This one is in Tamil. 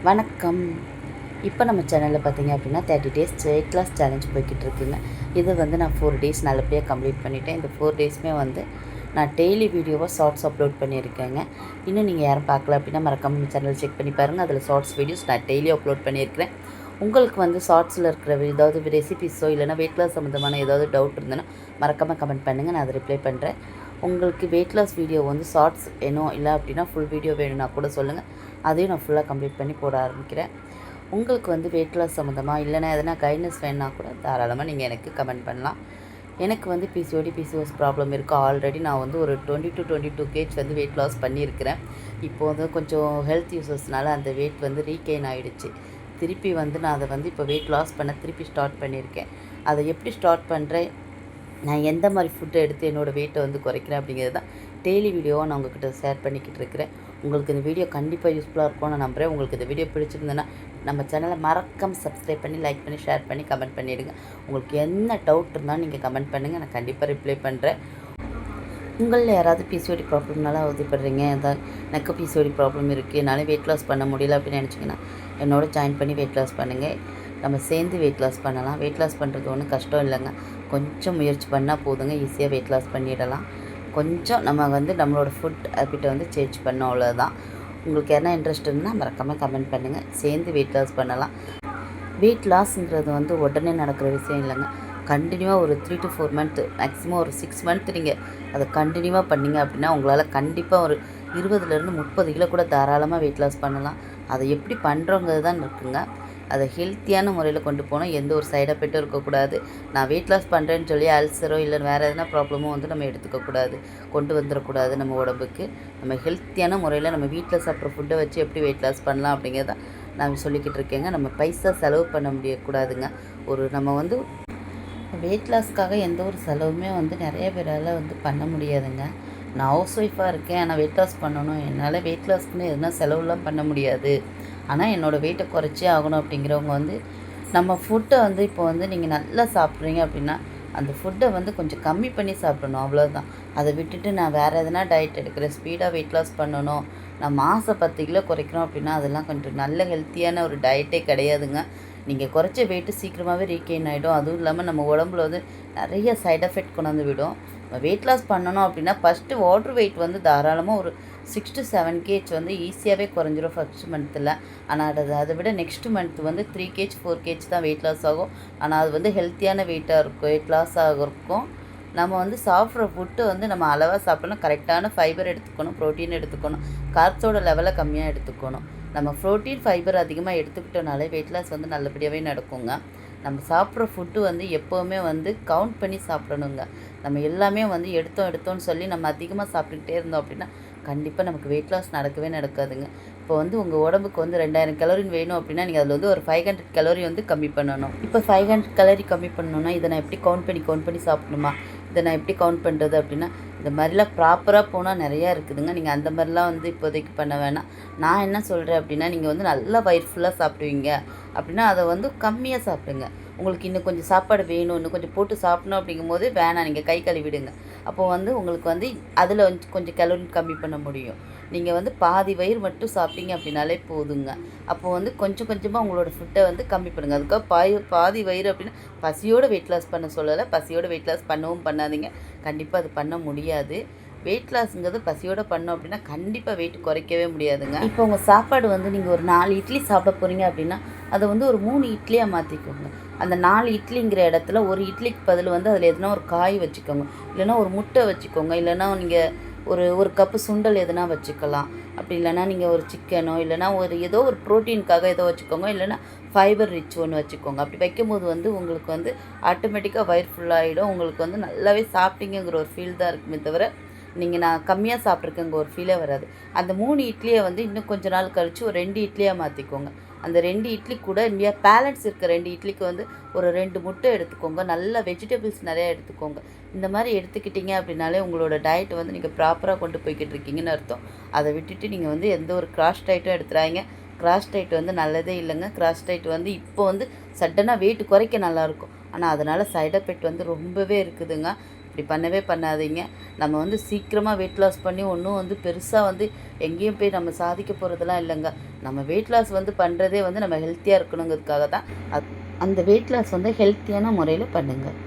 வணக்கம். இப்போ நம்ம சேனலில் பார்த்தீங்க அப்படின்னா 30 டேஸ் வெயிட் லாஸ் சேலஞ்ச் போய்கிட்டு இருக்குங்க. இது வந்து நான் 4 டேஸ் நல்லபடியாக கம்ப்ளீட் பண்ணிட்டேன். இந்த 4 டேஸுமே வந்து நான் டெய்லி வீடியோவாக ஷார்ட்ஸ் அப்லோட் பண்ணியிருக்கேங்க. இன்னும் நீங்கள் யாரும் பார்க்கல அப்படின்னா மறக்காம நம்ம சேனல் செக் பண்ணி பாருங்கள். அதில் ஷார்ட்ஸ் வீடியோஸ் நான் டெய்லி அப்லோட் பண்ணியிருக்கிறேன். உங்களுக்கு வந்து ஷார்ட்ஸில் இருக்கிற ஏதாவது ரெசிபிஸோ இல்லைனா வெயிட் லாஸ் சம்மந்தமான ஏதாவது டவுட் இருந்ததுன்னா மறக்காமல் கமெண்ட் பண்ணுங்கள். நான் அதை ரிப்ளை பண்ணுறேன். உங்களுக்கு வெயிட் லாஸ் வீடியோ வந்து ஷார்ட்ஸ் வேணும் இல்லை அப்படின்னா ஃபுல் வீடியோ வேணும்னா கூட சொல்லுங்கள். அதையும் நான் ஃபுல்லாக கம்ப்ளீட் பண்ணி போட ஆரம்பிக்கிறேன். உங்களுக்கு வந்து வெயிட் லாஸ் சம்மந்தமாக இல்லைனா எதனா கைட்னஸ் வேணுன்னா கூட தாராளமாக நீங்கள் எனக்கு கமெண்ட் பண்ணலாம். எனக்கு வந்து பிசிஓஎஸ் ப்ராப்ளம் இருக்குது. ஆல்ரெடி நான் வந்து ஒரு 20 to 22 kg வந்து வெயிட் லாஸ் பண்ணியிருக்கிறேன். இப்போது வந்து கொஞ்சம் ஹெல்த் யூஸஸ்னால அந்த வெயிட் வந்து ரீகெயின் ஆகிடுச்சு. திருப்பி வந்து நான் அதை வந்து இப்போ வெயிட் லாஸ் பண்ண திருப்பி ஸ்டார்ட் பண்ணியிருக்கேன். அதை எப்படி ஸ்டார்ட் பண்ணுறேன், நான் எந்த மாதிரி ஃபுட்டை எடுத்து என்னோடய வெயிட்டை வந்து குறைக்கிறேன் அப்படிங்கிறது தான் டெய்லி வீடியோவாக நான் உங்கள்கிட்ட ஷேர் பண்ணிக்கிட்டு இருக்கிறேன். உங்களுக்கு இந்த வீடியோ கண்டிப்பாக யூஸ்ஃபுல்லாக இருக்கும்னு நான் நம்புகிறேன். உங்களுக்கு இந்த வீடியோ பிடிச்சிருந்தேன்னா நம்ம சேனலை மறக்காம சப்ஸ்கிரைப் பண்ணி, லைக் பண்ணி, ஷேர் பண்ணி, கமெண்ட் பண்ணிவிடுங்க. உங்களுக்கு என்ன டவுட் இருந்தாலும் நீங்கள் கமெண்ட் பண்ணுங்கள். நான் கண்டிப்பாக ரிப்ளை பண்ணுறேன். உங்களில் யாராவது பிசிஓடி ப்ராப்ளம்னால அவதிப்படுறீங்க, ஏதாவது எனக்கு பிசிஓடி ப்ராப்ளம் இருக்குது, என்னால் வெயிட் லாஸ் பண்ண முடியல அப்படின்னு நினச்சிங்கன்னா என்னோட ஜாயின் பண்ணி வெயிட் லாஸ் பண்ணுங்கள். நம்ம சேர்ந்து வெயிட் லாஸ் பண்ணலாம். வெயிட் லாஸ் பண்ணுறது ஒன்றும் கஷ்டம் இல்லைங்க. கொஞ்சம் முயற்சி பண்ணால் போதுங்க, ஈஸியாக வெயிட் லாஸ் பண்ணிடலாம். கொஞ்சம் நம்ம வந்து நம்மளோட ஃபுட் ஹேபிட்டை வந்து சேஞ்ச் பண்ணோம், அவ்வளோதான். உங்களுக்கு என்ன இன்ட்ரெஸ்ட் இருந்தால் மறக்காமல் கமெண்ட் பண்ணுங்கள். சேர்ந்து வெயிட் லாஸ் பண்ணலாம். வெயிட் லாஸ்ங்கிறது வந்து உடனே நடக்கிற விஷயம் இல்லைங்க. கண்டினியூவாக ஒரு 3 to 4 மந்த், மேக்ஸிமம் ஒரு 6 மந்த் நீங்கள் அதை கண்டினியூவாக பண்ணிங்க அப்படின்னா உங்களால் கண்டிப்பாக ஒரு 20லேருந்து 30 கிலோ கூட தாராளமாக வெயிட் லாஸ் பண்ணலாம். அதை எப்படி பண்ணுறோங்கிறது தான் இருக்குங்க. அதை ஹெல்த்தியான முறையில் கொண்டு போனால் எந்த ஒரு சைட் எஃபெக்ட்டும் இருக்கக்கூடாது. நான் வெயிட் லாஸ் பண்ணுறேன்னு சொல்லி அல்சரோ இல்லை வேறு எதனா ப்ராப்ளமோ வந்து நம்ம எடுத்துக்கக்கூடாது, கொண்டு வந்துடக்கூடாது நம்ம உடம்புக்கு. நம்ம ஹெல்த்தியான முறையில் நம்ம வீட்டில் சாப்பிட்ற ஃபுட்டை வச்சு எப்படி வெயிட் லாஸ் பண்ணலாம் அப்படிங்கிறத நான் சொல்லிக்கிட்டு இருக்கேங்க. நம்ம பைசா செலவு பண்ண முடியக்கூடாதுங்க. நம்ம வந்து வெயிட் லாஸ்க்காக எந்த ஒரு செலவுமே வந்து நிறைய பேரால் வந்து பண்ண முடியாதுங்க. நான் ஹவுஸ் ஒய்ஃபாக இருக்கேன், ஆனால் வெயிட் லாஸ் பண்ணணும், என்னால் வெயிட் லாஸ்க்குன்னு எதுனா செலவுலாம் பண்ண முடியாது, ஆனால் என்னோடய வெயிட்டை குறைச்சே ஆகணும் அப்படிங்கிறவங்க வந்து நம்ம ஃபுட்டை வந்து இப்போ வந்து நீங்கள் நல்லா சாப்பிட்றீங்க அப்படின்னா அந்த ஃபுட்டை வந்து கொஞ்சம் கம்மி பண்ணி சாப்பிடணும், அவ்வளோதான். அதை விட்டுட்டு நான் வேறு எதனா டயட் எடுக்கிறேன், ஸ்பீடாக வெயிட் லாஸ் பண்ணணும், நான் மாதம் 10 கிலோ குறைக்கிறோம் அப்படின்னா அதெல்லாம் கொஞ்சம் நல்ல ஹெல்த்தியான ஒரு டயட்டே கிடையாதுங்க. நீங்கள் குறைச்ச வெயிட்டு சீக்கிரமாகவே ரீகெயின் ஆகிடும். அதுவும் இல்லாமல் நம்ம உடம்புல வந்து நிறைய சைட் எஃபெக்ட் கொண்டாந்து விடும். வெயிட் லாஸ் பண்ணணும் அப்படின்னா ஃபஸ்ட்டு வாட்டர் வெயிட் வந்து தாராளமாக ஒரு 6 to 7 kg வந்து ஈஸியாகவே குறைஞ்சிரும் ஃபஸ்ட் மந்த்தில். ஆனால் அதை விட நெக்ஸ்ட் மந்த் வந்து 3 kg 4 kg தான் வெயிட் லாஸ் ஆகும். ஆனால் அது வந்து ஹெல்த்தியான வெயிட்டாக இருக்கும், வெயிட் லாஸ் ஆகிருக்கும். நம்ம வந்து சாப்பிட்ற ஃபுட்டு வந்து நம்ம அளவாக சாப்பிடணும், கரெக்டான ஃபைபர் எடுத்துக்கணும், ப்ரோட்டீன் எடுத்துக்கணும், கார்ப்ஸோட லெவலை கம்மியாக எடுத்துக்கணும். நம்ம ப்ரோட்டீன் ஃபைபர் அதிகமாக எடுத்துக்கிட்டோனாலே வெயிட் லாஸ் வந்து நல்லபடியாகவே நடக்குங்க. நம்ம சாப்பிட்ற ஃபுட்டு வந்து எப்போவுமே வந்து கவுண்ட் பண்ணி சாப்பிடணுங்க. நம்ம எல்லாமே வந்து எடுத்தோன்னு சொல்லி நம்ம அதிகமாக சாப்பிட்டுக்கிட்டே இருந்தோம் அப்படின்னா கண்டிப்பாக நமக்கு வெயிட் லாஸ் நடக்கவே நடக்காதுங்க. இப்போ வந்து உங்கள் உடம்புக்கு வந்து 2000 கலோரின் வேணும் அப்படின்னா நீங்கள் அதில் வந்து ஒரு 500 கலோரி வந்து கம்மி பண்ணணும். இப்போ 500 கலோரி கம்மி பண்ணணுன்னா இதை நான் எப்படி கவுண்ட் பண்ணி சாப்பிடணுமா, இதை நான் எப்படி கவுண்ட் பண்ணுறது அப்படின்னா இந்த மாதிரிலாம் ப்ராப்பராக போனால் நிறையா இருக்குதுங்க. நீங்கள் அந்த மாதிரிலாம் வந்து இப்போதைக்கு பண்ண வேணாம். நான் என்ன சொல்கிறேன் அப்படின்னா நீங்கள் வந்து நல்லா வயிறு ஃபுல்லாக சாப்பிடுவீங்க அப்படின்னா அதை வந்து கம்மியாக சாப்பிடுங்க. உங்களுக்கு இன்னும் கொஞ்சம் சாப்பாடு வேணும், இன்னும் கொஞ்சம் போட்டு சாப்பிடணும் அப்படிங்கும்போது வேணாம், நீங்கள் கை கழுவிடுங்க. அப்போது வந்து உங்களுக்கு வந்து அதில் கொஞ்சம் கலோரி கம்மி பண்ண முடியும். நீங்கள் வந்து பாதி வயிறு மட்டும் சாப்பிட்டீங்க அப்படின்னாலே போதுங்க. அப்போது வந்து கொஞ்சம் கொஞ்சமாக உங்களோட ஃபுட்டை வந்து கம்மி பண்ணுங்கள். அதுக்காக பாதி வயிறு அப்படின்னா பசியோடு வெயிட் லாஸ் பண்ண சொல்லலை, பசியோடு வெயிட் லாஸ் பண்ணவும் பண்ணாதீங்க. கண்டிப்பாக அது பண்ண முடியாது. வெயிட் லாஸுங்கிறது பசியோடு பண்ணோம் அப்படின்னா கண்டிப்பாக வெயிட் குறைக்கவே முடியாதுங்க. இப்போ உங்கள் சாப்பாடு வந்து நீங்கள் ஒரு 4 இட்லி சாப்பிட போகிறீங்க அப்படின்னா அதை வந்து ஒரு 3 இட்லியாக மாற்றிக்கோங்க. அந்த 4 இட்லிங்கிற இடத்துல ஒரு இட்லிக்கு பதில் வந்து அதில் எதுனா ஒரு காய் வச்சுக்கோங்க, இல்லைனா ஒரு முட்டை வச்சுக்கோங்க, இல்லைனா நீங்கள் ஒரு கப்பு சுண்டல் எதுனா வச்சுக்கலாம். அப்படி இல்லைனா நீங்கள் ஒரு சிக்கனோ இல்லைனா ஏதோ ஒரு ப்ரோட்டீனுக்காக ஏதோ வச்சுக்கோங்க, இல்லைனா ஃபைபர் ரிச் ஒன்று வச்சுக்கோங்க. அப்படி வைக்கும்போது வந்து உங்களுக்கு வந்து ஆட்டோமேட்டிக்காக வயிறு ஃபுல்லாகிடும். உங்களுக்கு வந்து நல்லாவே சாப்பிட்டீங்கிற ஒரு ஃபீல் தான் இருக்குமே தவிர நான் கம்மியாக சாப்பிட்ருக்கேங்க ஒரு ஃபீலே வராது. அந்த 3 இட்லியை வந்து இன்னும் கொஞ்ச நாள் கழித்து ஒரு 2 இட்லியாக மாற்றிக்கோங்க. அந்த 2 இட்லி கூட பேலன்ஸ் இருக்க 2 இட்லிக்கு வந்து ஒரு 2 முட்டை எடுத்துக்கோங்க, நல்ல வெஜிடபிள்ஸ் நிறையா எடுத்துக்கோங்க. இந்த மாதிரி எடுத்துக்கிட்டிங்க அப்படின்னாலே உங்களோட டயட் வந்து நீங்கள் ப்ராப்பராக கொண்டு போய்கிட்டு இருக்கீங்கன்னு அர்த்தம். அதை விட்டுட்டு நீங்கள் வந்து எந்த ஒரு கிராஷ் டயட்டும் எடுத்துறாங்க. கிராஷ் டயட் வந்து நல்லதே இல்லைங்க. கிராஷ் டயட் வந்து இப்போ வந்து சடனாக வெயிட் குறைக்க நல்லாயிருக்கும், ஆனால் அதனால் சைட் எஃபெக்ட் வந்து ரொம்பவே இருக்குதுங்க. அப்படி பண்ணவே பண்ணாதீங்க. நம்ம வந்து சீக்கிரமாக வெயிட் லாஸ் பண்ணி ஒன்றும் வந்து பெருசாக வந்து எங்கேயும் போய் நம்ம சாதிக்க போகிறதெல்லாம் இல்லைங்க. நம்ம வெயிட் லாஸ் வந்து பண்ணுறதே வந்து நம்ம ஹெல்த்தியாக இருக்கணுங்கிறதுக்காக தான். அந்த வெயிட் லாஸ் வந்து ஹெல்த்தியான முறையில் பண்ணுங்கள்.